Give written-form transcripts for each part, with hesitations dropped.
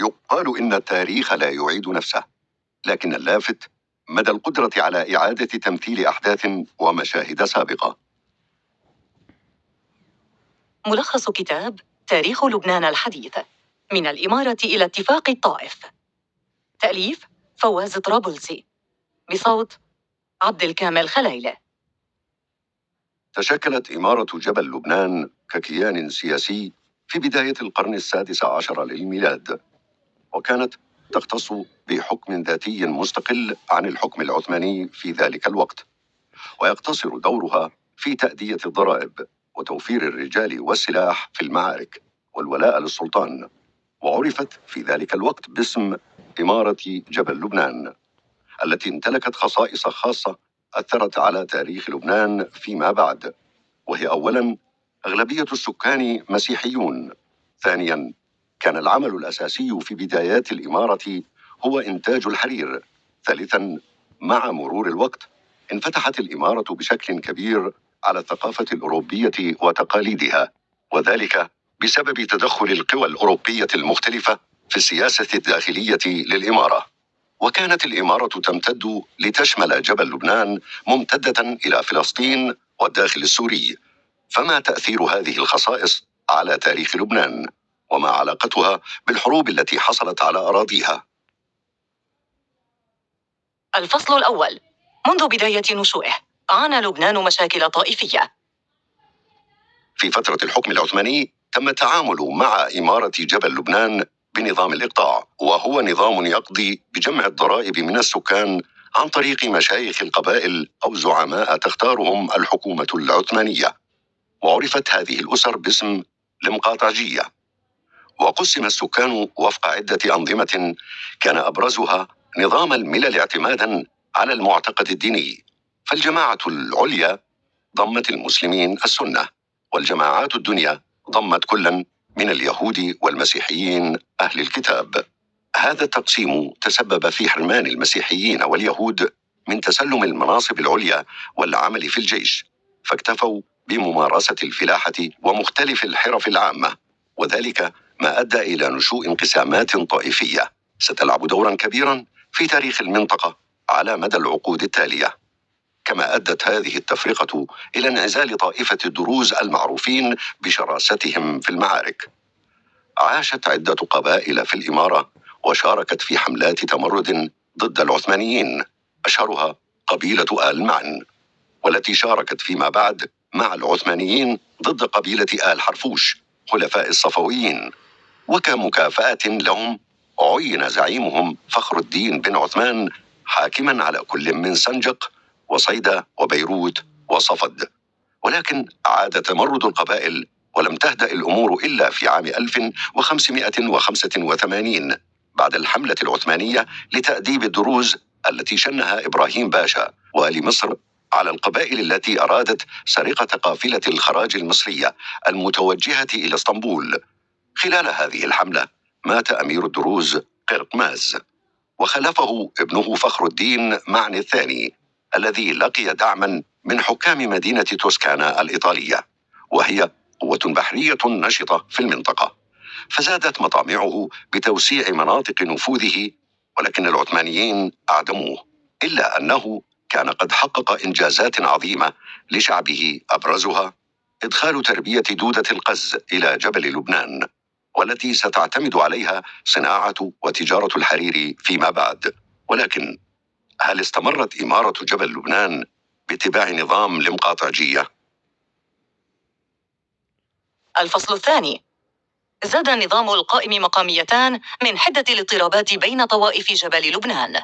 يقال إن التاريخ لا يعيد نفسه، لكن اللافت مدى القدرة على إعادة تمثيل أحداث ومشاهد سابقة. ملخص كتاب تاريخ لبنان الحديث، من الإمارة إلى اتفاق الطائف. تأليف فواز طرابلسي، بصوت عبد الكامل خليلة. تشكلت إمارة جبل لبنان ككيان سياسي في بداية القرن السادس عشر للميلاد، وكانت تختص بحكم ذاتي مستقل عن الحكم العثماني في ذلك الوقت، ويقتصر دورها في تأدية الضرائب وتوفير الرجال والسلاح في المعارك والولاء للسلطان، وعرفت في ذلك الوقت باسم إمارة جبل لبنان، التي امتلكت خصائص خاصة أثرت على تاريخ لبنان فيما بعد، وهي أولاً أغلبية السكان مسيحيون. ثانياً، كان العمل الأساسي في بدايات الإمارة هو إنتاج الحرير. ثالثاً، مع مرور الوقت انفتحت الإمارة بشكل كبير على الثقافة الأوروبية وتقاليدها، وذلك بسبب تدخل القوى الأوروبية المختلفة في السياسة الداخلية للإمارة. وكانت الإمارة تمتد لتشمل جبل لبنان ممتدة إلى فلسطين والداخل السوري. فما تأثير هذه الخصائص على تاريخ لبنان، وما علاقتها بالحروب التي حصلت على أراضيها؟ الفصل الأول. منذ بداية نشوئه عانى لبنان مشاكل طائفية. في فترة الحكم العثماني تم التعامل مع إمارة جبل لبنان بنظام الإقطاع، وهو نظام يقضي بجمع الضرائب من السكان عن طريق مشايخ القبائل أو زعماء تختارهم الحكومة العثمانية، وعرفت هذه الأسر باسم المقاطعجية. وقسم السكان وفق عدة أنظمة كان أبرزها نظام الملل اعتمادا على المعتقد الديني، فالجماعة العليا ضمت المسلمين السنة، والجماعات الدنيا ضمت كلا من اليهود والمسيحيين أهل الكتاب. هذا التقسيم تسبب في حرمان المسيحيين واليهود من تسلم المناصب العليا والعمل في الجيش، فاكتفوا بممارسة الفلاحة ومختلف الحرف العامة، وذلك ما أدى إلى نشوء انقسامات طائفية ستلعب دورا كبيرا في تاريخ المنطقة على مدى العقود التالية. كما أدت هذه التفرقة إلى انعزال طائفة الدروز المعروفين بشراستهم في المعارك. عاشت عدة قبائل في الإمارة وشاركت في حملات تمرد ضد العثمانيين، أشهرها قبيلة آل معن، والتي شاركت فيما بعد مع العثمانيين ضد قبيلة آل حرفوش خلفاء الصفويين. وكمكافأة لهم عين زعيمهم فخر الدين بن عثمان حاكما على كل من سنجق وصيدا وبيروت وصفد. ولكن عاد تمرد القبائل، ولم تهدأ الأمور إلا في عام 1585 بعد الحملة العثمانية لتأديب الدروز التي شنها إبراهيم باشا والي مصر على القبائل التي أرادت سرقة قافلة الخراج المصرية المتوجهة إلى اسطنبول. خلال هذه الحملة مات أمير الدروز قرقماز، وخلفه ابنه فخر الدين معن الثاني، الذي لقي دعما من حكام مدينة توسكانا الإيطالية، وهي قوة بحرية نشطة في المنطقة، فزادت مطامعه بتوسيع مناطق نفوذه. ولكن العثمانيين أعدموه، إلا أنه كان قد حقق إنجازات عظيمة لشعبه، أبرزها إدخال تربية دودة القز إلى جبل لبنان، والتي ستعتمد عليها صناعة وتجارة الحرير فيما بعد. ولكن هل استمرت إمارة جبل لبنان باتباع نظام المقاطعجية؟ الفصل الثاني. زاد النظام القائم مقاميتان من حدة الاضطرابات بين طوائف جبل لبنان.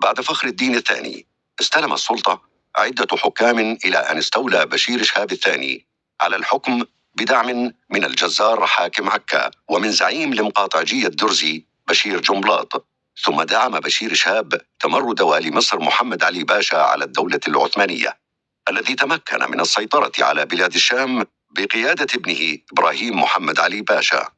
بعد فخر الدين الثاني استلم السلطة عدة حكام إلى أن استولى بشير شهاب الثاني على الحكم بدعم من الجزار حاكم عكا ومن زعيم المقاطعجية الدرزي بشير جنبلاط. ثم دعم بشير شهاب تمرد والي مصر محمد علي باشا على الدولة العثمانية، الذي تمكن من السيطرة على بلاد الشام بقيادة ابنه إبراهيم محمد علي باشا،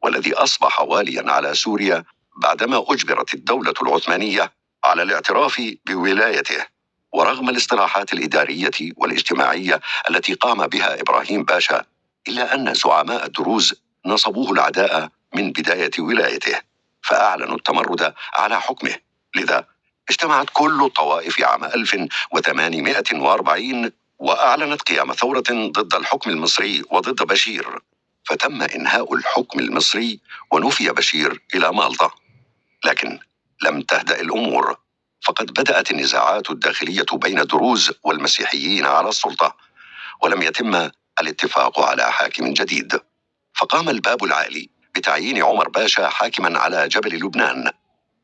والذي أصبح واليا على سوريا بعدما أجبرت الدولة العثمانية على الاعتراف بولايته. ورغم الاصطلاحات الإدارية والاجتماعية التي قام بها إبراهيم باشا، إلا أن زعماء الدروز نصبوه العداء من بداية ولايته، فأعلنوا التمرد على حكمه. لذا اجتمعت كل الطوائف عام 1840 وأعلنت قيام ثورة ضد الحكم المصري وضد بشير، فتم إنهاء الحكم المصري ونفي بشير إلى مالطا. لكن لم تهدأ الأمور، فقد بدأت النزاعات الداخلية بين الدروز والمسيحيين على السلطة، ولم يتم الاتفاق على حاكم جديد. فقام الباب العالي بتعيين عمر باشا حاكما على جبل لبنان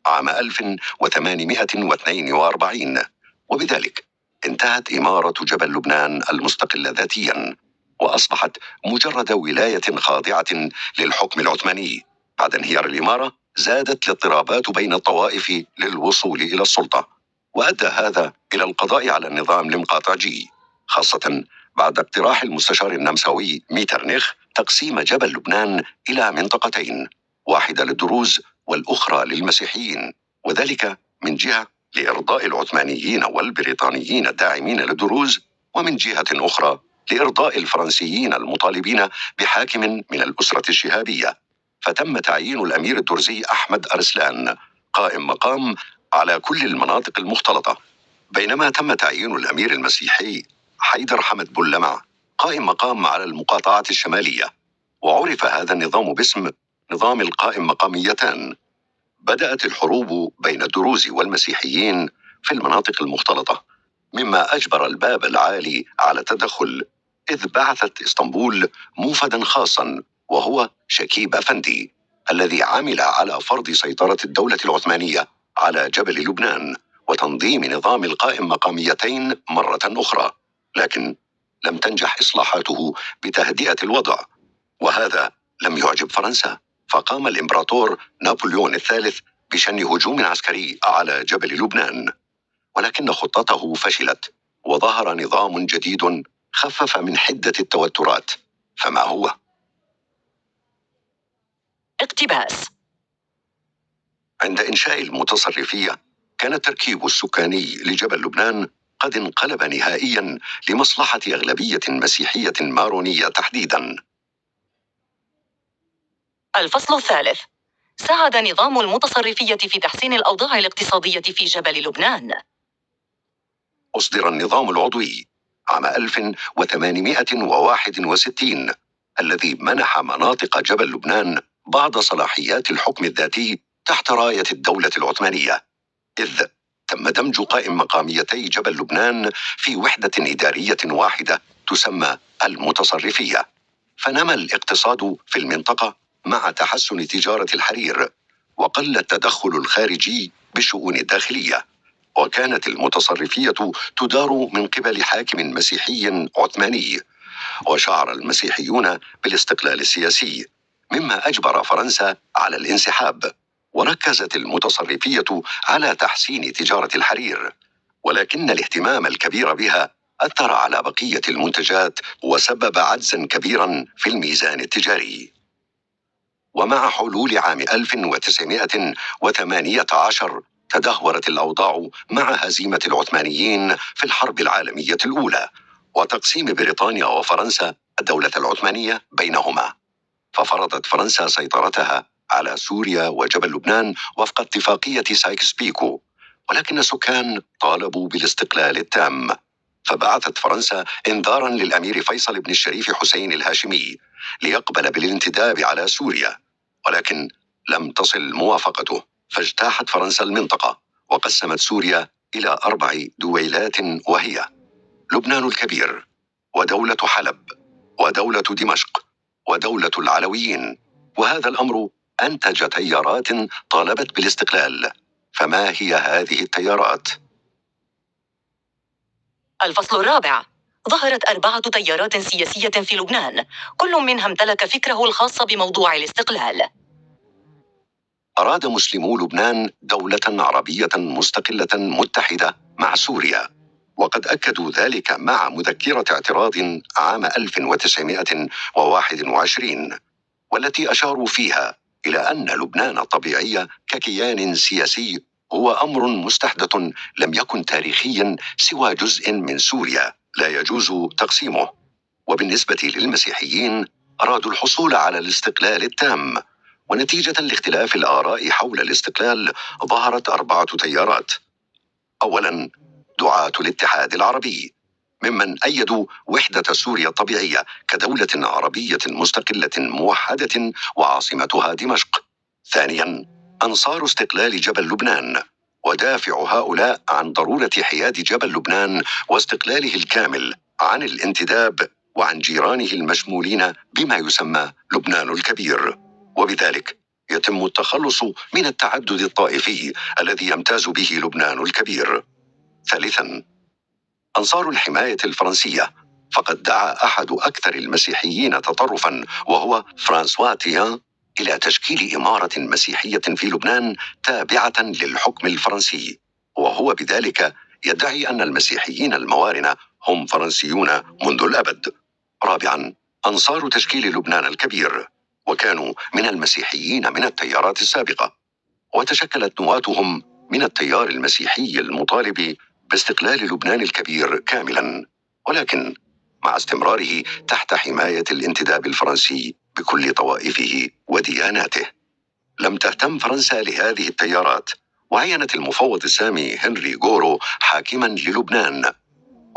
عام 1842، وبذلك انتهت إمارة جبل لبنان المستقلة ذاتيا، وأصبحت مجرد ولاية خاضعة للحكم العثماني. بعد انهيار الإمارة زادت الاضطرابات بين الطوائف للوصول إلى السلطة، وأدى هذا إلى القضاء على النظام الامقاطعجي، خاصة بعد اقتراح المستشار النمساوي ميترنيخ تقسيم جبل لبنان إلى منطقتين، واحدة للدروز والأخرى للمسيحيين، وذلك من جهة لإرضاء العثمانيين والبريطانيين الداعمين للدروز، ومن جهة أخرى لإرضاء الفرنسيين المطالبين بحاكم من الأسرة الشهابية. فتم تعيين الأمير الدرزي أحمد أرسلان قائم مقام على كل المناطق المختلطة، بينما تم تعيين الأمير المسيحي حيدر حمد بولمع قائم مقام على المقاطعة الشمالية. وعرف هذا النظام باسم نظام القائم مقاميتان. بدأت الحروب بين الدروز والمسيحيين في المناطق المختلطة، مما أجبر الباب العالي على التدخل، إذ بعثت إسطنبول موفدا خاصا وهو شكيب أفندي، الذي عمل على فرض سيطرة الدولة العثمانية على جبل لبنان وتنظيم نظام القائم مقاميتين مرة أخرى. لكن لم تنجح إصلاحاته بتهدئة الوضع، وهذا لم يعجب فرنسا، فقام الإمبراطور نابليون الثالث بشن هجوم عسكري على جبل لبنان، ولكن خطته فشلت، وظهر نظام جديد خفف من حدة التوترات. فما هو؟ اقتباس. عند إنشاء المتصرفية كان التركيب السكاني لجبل لبنان قد انقلب نهائيا لمصلحة أغلبية مسيحية مارونية تحديدا. الفصل الثالث. ساعد نظام المتصرفية في تحسين الأوضاع الاقتصادية في جبل لبنان. أصدر النظام العضوي عام 1861 الذي منح مناطق جبل لبنان بعض صلاحيات الحكم الذاتي تحت راية الدولة العثمانية، إذ تم دمج قائم مقاميتي جبل لبنان في وحدة إدارية واحدة تسمى المتصرفية. فنمى الاقتصاد في المنطقة مع تحسن تجارة الحرير، وقل التدخل الخارجي بالشؤون الداخلية، وكانت المتصرفية تدار من قبل حاكم مسيحي عثماني، وشعر المسيحيون بالاستقلال السياسي، مما أجبر فرنسا على الانسحاب. وركزت المتصرفية على تحسين تجارة الحرير، ولكن الاهتمام الكبير بها أثر على بقية المنتجات وسبب عجزا كبيرا في الميزان التجاري. ومع حلول عام 1918 تدهورت الأوضاع مع هزيمة العثمانيين في الحرب العالمية الأولى، وتقسيم بريطانيا وفرنسا الدولة العثمانية بينهما. ففرضت فرنسا سيطرتها على سوريا وجبل لبنان وفق اتفاقية سايكس بيكو، ولكن السكان طالبوا بالاستقلال التام. فبعثت فرنسا إنذارا للأمير فيصل بن الشريف حسين الهاشمي ليقبل بالانتداب على سوريا، ولكن لم تصل موافقته، فاجتاحت فرنسا المنطقة وقسمت سوريا إلى 4 دويلات، وهي لبنان الكبير، ودولة حلب، ودولة دمشق، ودولة العلويين. وهذا الأمر أنتج تيارات طالبت بالاستقلال. فما هي هذه التيارات؟ الفصل الرابع. ظهرت 4 تيارات سياسية في لبنان، كل منها امتلك فكره الخاص بموضوع الاستقلال. أراد مسلمو لبنان دولة عربية مستقلة متحدة مع سوريا، وقد أكدوا ذلك مع مذكرة اعتراض عام 1921، والتي أشاروا فيها إلى أن لبنان الطبيعي ككيان سياسي هو أمر مستحدث لم يكن تاريخيا سوى جزء من سوريا لا يجوز تقسيمه. وبالنسبة للمسيحيين أرادوا الحصول على الاستقلال التام، ونتيجة لاختلاف الآراء حول الاستقلال ظهرت 4 تيارات. أولاً، دعاة الاتحاد العربي، ممن أيدوا وحدة سوريا الطبيعية كدولة عربية مستقلة موحدة وعاصمتها دمشق. ثانياً، أنصار استقلال جبل لبنان، ودافع هؤلاء عن ضرورة حياد جبل لبنان واستقلاله الكامل عن الانتداب وعن جيرانه المشمولين بما يسمى لبنان الكبير، وبذلك يتم التخلص من التعدد الطائفي الذي يمتاز به لبنان الكبير. ثالثاً، أنصار الحماية الفرنسية، فقد دعا أحد أكثر المسيحيين تطرفاً وهو فرانسوا تيان إلى تشكيل إمارة مسيحية في لبنان تابعة للحكم الفرنسي، وهو بذلك يدعي أن المسيحيين الموارنة هم فرنسيون منذ الأبد. رابعاً، أنصار تشكيل لبنان الكبير، وكانوا من المسيحيين من التيارات السابقة، وتشكلت نواتهم من التيار المسيحي المطالب باستقلال لبنان الكبير كاملا، ولكن مع استمراره تحت حماية الانتداب الفرنسي بكل طوائفه ودياناته. لم تهتم فرنسا لهذه التيارات، وعينت المفوض السامي هنري غورو حاكما للبنان،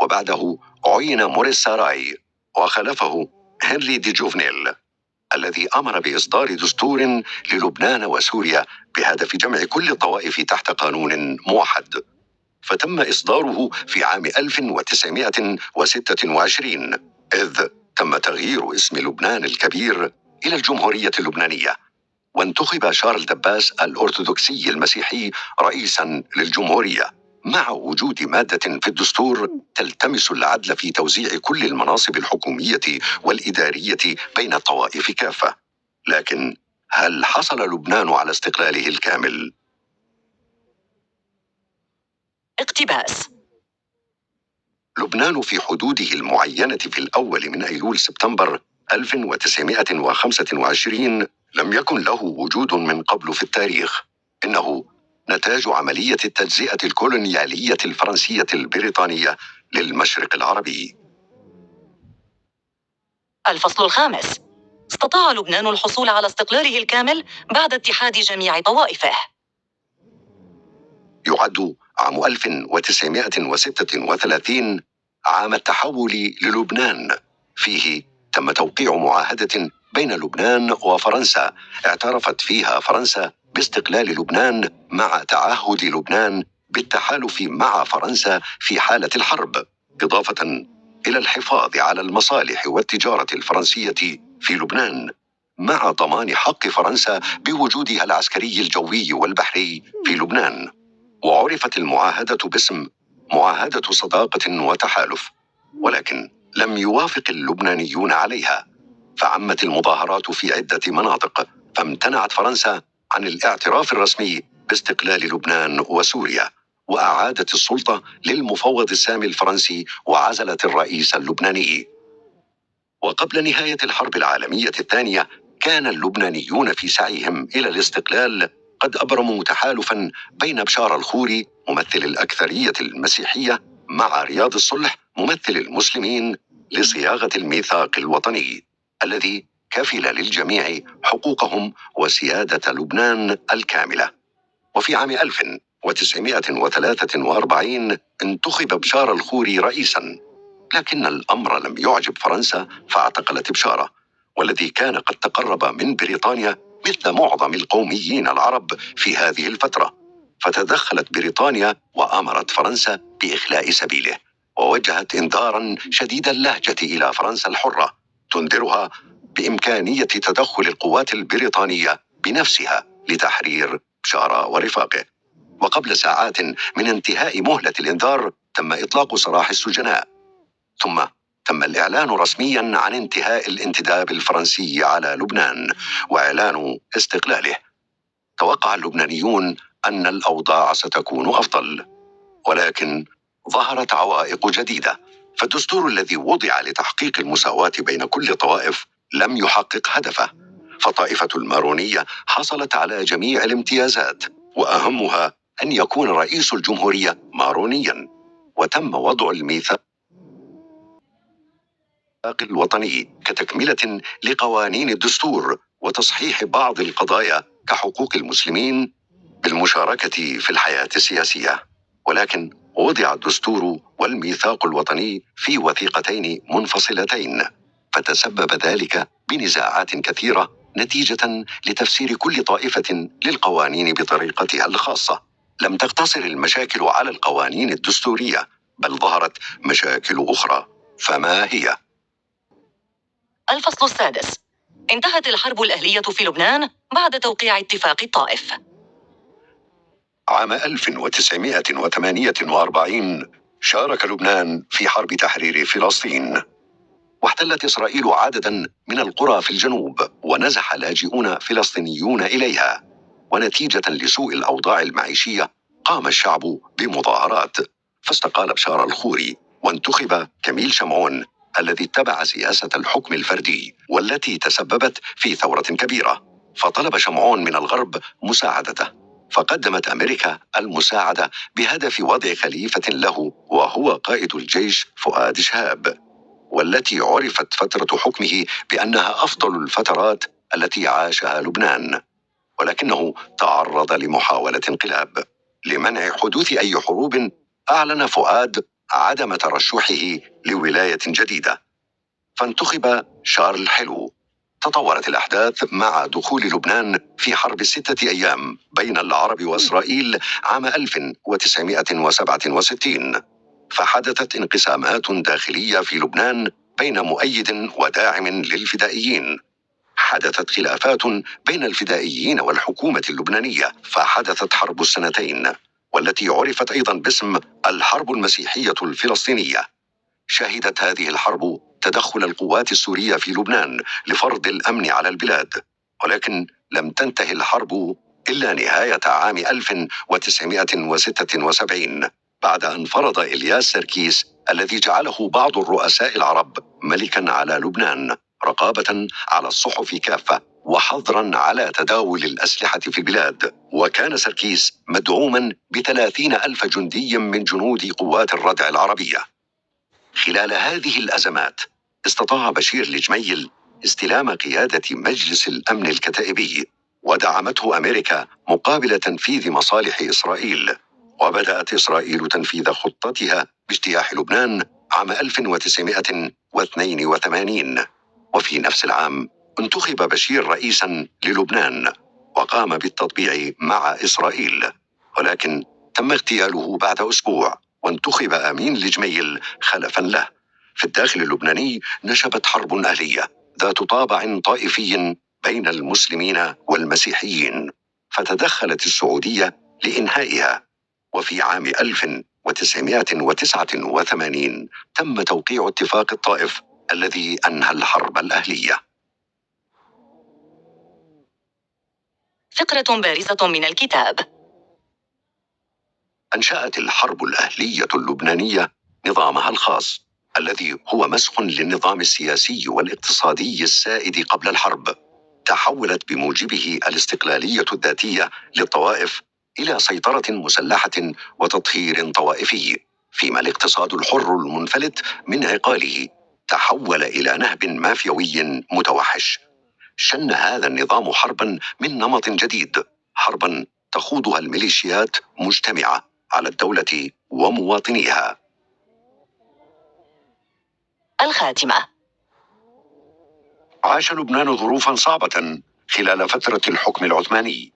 وبعده عين موريس ساراي، وخلفه هنري دي جوفنيل الذي أمر بإصدار دستور للبنان وسوريا بهدف جمع كل الطوائف تحت قانون موحد، فتم إصداره في عام 1926، إذ تم تغيير اسم لبنان الكبير إلى الجمهورية اللبنانية، وانتخب شارل دباس الأرثوذكسي المسيحي رئيساً للجمهورية، مع وجود مادة في الدستور تلتمس العدل في توزيع كل المناصب الحكومية والإدارية بين الطوائف كافة. لكن هل حصل لبنان على استقلاله الكامل؟ اقتباس: لبنان في حدوده المعينة في الأول من أيلول سبتمبر 1925 لم يكن له وجود من قبل في التاريخ. إنه نتاج عملية التجزئة الكولونيالية الفرنسية البريطانية للمشرق العربي. الفصل الخامس: استطاع لبنان الحصول على استقلاله الكامل بعد اتحاد جميع طوائفه. يعد عام 1936 عام التحول للبنان، فيه تم توقيع معاهدة بين لبنان وفرنسا اعترفت فيها فرنسا باستقلال لبنان مع تعهد لبنان بالتحالف مع فرنسا في حالة الحرب، إضافة إلى الحفاظ على المصالح والتجارة الفرنسية في لبنان، مع ضمان حق فرنسا بوجودها العسكري الجوي والبحري في لبنان. وعرفت المعاهدة باسم معاهدة صداقة وتحالف، ولكن لم يوافق اللبنانيون عليها، فعمت المظاهرات في عدة مناطق، فامتنعت فرنسا عن الاعتراف الرسمي باستقلال لبنان وسوريا، وأعادت السلطة للمفوض السامي الفرنسي وعزلت الرئيس اللبناني. وقبل نهاية الحرب العالمية الثانية كان اللبنانيون في سعيهم إلى الاستقلال قد أبرموا تحالفاً بين بشار الخوري ممثل الأكثرية المسيحية مع رياض الصلح ممثل المسلمين لصياغة الميثاق الوطني الذي كفل للجميع حقوقهم وسيادة لبنان الكاملة. وفي عام 1943 انتخب بشار الخوري رئيساً، لكن الأمر لم يعجب فرنسا فاعتقلت بشارة، والذي كان قد تقرب من بريطانيا مثل معظم القوميين العرب في هذه الفترة، فتدخلت بريطانيا وأمرت فرنسا بإخلاء سبيله، ووجهت إنذاراً شديد اللهجة إلى فرنسا الحرة تنذرها بإمكانية تدخل القوات البريطانية بنفسها لتحرير بشارة ورفاقه. وقبل ساعات من انتهاء مهلة الإنذار تم إطلاق سراح السجناء، ثم تم الإعلان رسمياً عن انتهاء الانتداب الفرنسي على لبنان وإعلان استقلاله. توقع اللبنانيون أن الأوضاع ستكون أفضل، ولكن ظهرت عوائق جديدة، فالدستور الذي وضع لتحقيق المساواة بين كل الطوائف لم يحقق هدفه، فطائفة المارونية حصلت على جميع الامتيازات، وأهمها أن يكون رئيس الجمهورية مارونياً، وتم وضع الميثاق الوطني كتكملة لقوانين الدستور وتصحيح بعض القضايا كحقوق المسلمين بالمشاركة في الحياة السياسية. ولكن وضع الدستور والميثاق الوطني في وثيقتين منفصلتين، فتسبب ذلك بنزاعات كثيرة نتيجة لتفسير كل طائفة للقوانين بطريقتها الخاصة. لم تقتصر المشاكل على القوانين الدستورية، بل ظهرت مشاكل أخرى، فما هي؟ الفصل السادس. انتهت الحرب الأهلية في لبنان بعد توقيع اتفاق الطائف. عام 1948 شارك لبنان في حرب تحرير فلسطين، واحتلت إسرائيل عددا من القرى في الجنوب، ونزح لاجئون فلسطينيون إليها. ونتيجة لسوء الأوضاع المعيشية قام الشعب بمظاهرات، فاستقال بشار الخوري وانتخب كميل شمعون الذي اتبع سياسة الحكم الفردي، والتي تسببت في ثورة كبيرة. فطلب شمعون من الغرب مساعدته، فقدمت أمريكا المساعدة بهدف وضع خليفة له، وهو قائد الجيش فؤاد شهاب، والتي عرفت فترة حكمه بأنها أفضل الفترات التي عاشها لبنان. ولكنه تعرض لمحاولة انقلاب. لمنع حدوث أي حروب أعلن فؤاد عدم ترشحه لولاية جديدة، فانتخب شارل حلو. تطورت الأحداث مع دخول لبنان في حرب 6 أيام بين العرب وإسرائيل عام 1967، فحدثت انقسامات داخلية في لبنان بين مؤيد وداعم للفدائيين. حدثت خلافات بين الفدائيين والحكومة اللبنانية، فحدثت حرب السنتين، والتي عرفت أيضا باسم الحرب المسيحية الفلسطينية. شهدت هذه الحرب تدخل القوات السورية في لبنان لفرض الأمن على البلاد، ولكن لم تنتهي الحرب إلا نهاية عام 1976 بعد أن فرض إلياس سركيس الذي جعله بعض الرؤساء العرب ملكا على لبنان رقابة على الصحف كافة وحظرا على تداول الأسلحة في البلاد. وكان سركيس مدعوما ب30,000 جندي من جنود قوات الردع العربية. خلال هذه الأزمات استطاع بشير الجميل استلام قيادة مجلس الأمن الكتائبي، ودعمته أمريكا مقابل تنفيذ مصالح إسرائيل. وبدأت إسرائيل تنفيذ خطتها باجتياح لبنان عام 1982، وفي نفس العام انتخب بشير رئيسا للبنان وقام بالتطبيع مع إسرائيل، ولكن تم اغتياله بعد أسبوع، وانتخب أمين الجميل خلفا له. في الداخل اللبناني نشبت حرب أهلية ذات طابع طائفي بين المسلمين والمسيحيين، فتدخلت السعودية لإنهائها. وفي عام 1989 تم توقيع اتفاق الطائف الذي أنهى الحرب الأهلية. فقرة بارزة من الكتاب. أنشأت الحرب الأهلية اللبنانية نظامها الخاص، الذي هو مسخ للنظام السياسي والاقتصادي السائد قبل الحرب. تحولت بموجبه الاستقلالية الذاتية للطوائف إلى سيطرة مسلحة وتطهير طوائفي، فيما الاقتصاد الحر المنفلت من عقاله تحول إلى نهب مافيوي متوحش. شن هذا النظام حربا من نمط جديد، حربا تخوضها الميليشيات مجتمعة على الدولة ومواطنيها. الخاتمة. عاش لبنان ظروفا صعبة خلال فترة الحكم العثماني،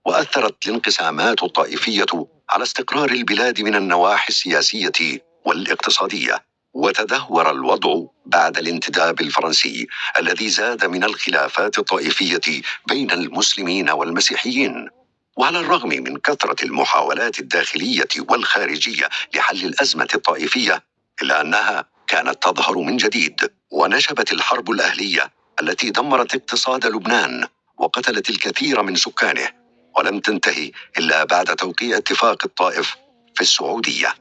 وأثرت الانقسامات الطائفية على استقرار البلاد من النواحي السياسية والاقتصادية. وتدهور الوضع بعد الانتداب الفرنسي الذي زاد من الخلافات الطائفية بين المسلمين والمسيحيين. وعلى الرغم من كثرة المحاولات الداخلية والخارجية لحل الأزمة الطائفية، إلا أنها كانت تظهر من جديد. ونشبت الحرب الأهلية التي دمرت اقتصاد لبنان وقتلت الكثير من سكانه، ولم تنتهي إلا بعد توقيع اتفاق الطائف في السعودية.